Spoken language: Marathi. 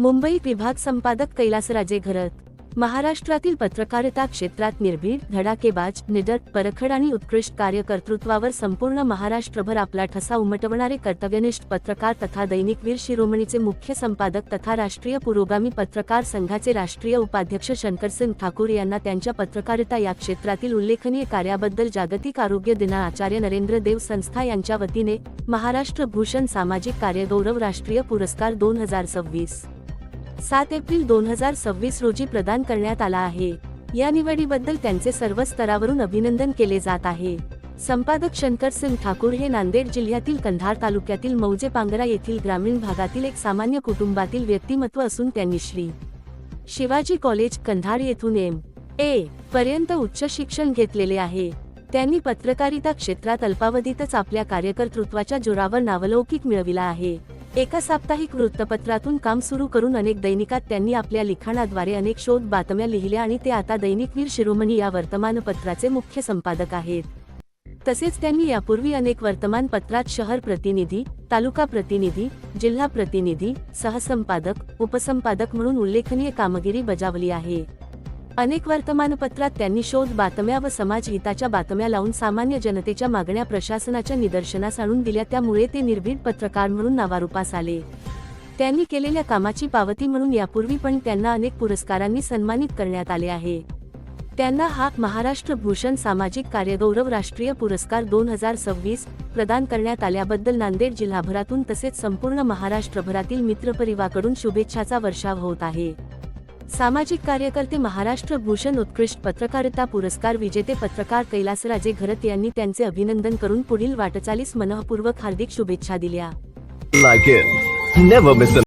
मुंबई विभाग संपादक कैलासराजे घरत। महाराष्ट्रातील पत्रकारिता क्षेत्रात निर्भीड, धडाकेबाज, निडर, परखड आणि उत्कृष्ट कार्यकर्तृत्वावर संपूर्ण महाराष्ट्रभर आपला ठसा उमटवणारे कर्तव्यनिष्ठ पत्रकार तथा दैनिक वीर शिरोमणीचे मुख्य संपादक तथा राष्ट्रीय पुरोगामी पत्रकार संघाचे राष्ट्रीय उपाध्यक्ष शंकरसिंग ठाकूर यांना त्यांच्या पत्रकारिता या क्षेत्रातील उल्लेखनीय कार्याबद्दल जागतिक आरोग्य दिना आचार्य नरेंद्र देव संस्था यांच्या वतीने महाराष्ट्र भूषण सामाजिक कार्यगौरव राष्ट्रीय पुरस्कार 2026 7 एप्रिल 2026 रोजी प्रदान करण्यात आला आहे। या निवडीबद्दल त्यांचे सर्व स्तरावरून अभिनंदन केले जात आहे। संपादक शंकरसिंग ठाकूर हे नांदेड जिल्ह्यातील कंधार तालुक्यातील मौजे पांगरा येथील ग्रामीण भागातील एक सामान्य कुटुंबातील व्यक्तिमत्व असून त्यांनी श्री शिवाजी कॉलेज कंधार येथून M.A. पर्यंत उच्च शिक्षण घेतलेले आहे। त्यांनी पत्रकारिता क्षेत्रात अल्पावधीतच आपल्या कार्यकर्तृत्वाच्या जोरावर नावलौकिक मिळविला आहे। एका साप्ताहिक वृत्तपत्रातून काम सुरू करून अनेक दैनिकात त्यांनी आपल्या लिखाणाद्वारे अनेक शोध बातम्या लिहिल्या आणि ते आता दैनिक वीर शिरोमणी या वर्तमानपत्राचे मुख्य संपादक आहेत। तसेच त्यांनी यापूर्वी अनेक वर्तमानपत्रात शहर प्रतिनिधी, तालुका प्रतिनिधी, जिल्हा प्रतिनिधी, सहसंपादक, उपसंपादक म्हणून उल्लेखनीय कामगिरी बजावली आहे। अनेक वर्तमानपत्रात त्यांनी शोध बातम्या व समाज हिताच्या बातम्या लावून सामान्य जनतेच्या मागण्या प्रशासनाच्या निदर्शनास आणून दिल्या, त्यामुळे ते निर्भीड पत्रकार म्हणून नावारूपास आले। त्यांनी केलेल्या कामाची पावती म्हणून यापूर्वी पण त्यांना अनेक पुरस्कारांनी सन्मानित करण्यात आले आहे। त्यांना हा महाराष्ट्र भूषण सामाजिक कार्यगौरव राष्ट्रीय पुरस्कार 2026 प्रदान करण्यात आल्याबद्दल नांदेड जिल्हाभरातून तसेच संपूर्ण महाराष्ट्रभरातील मित्रपरिवाराकडून शुभेच्छाचा वर्षाव होत आहे। सामाजिक कार्यकर्ते महाराष्ट्र भूषण उत्कृष्ट पत्रकारिता पुरस्कार विजेते पत्रकार कैलासराजे घरत यांनी त्यांचे अभिनंदन करून पुढील वाटचालीस मनःपूर्वक हार्दिक शुभेच्छा दिल्या।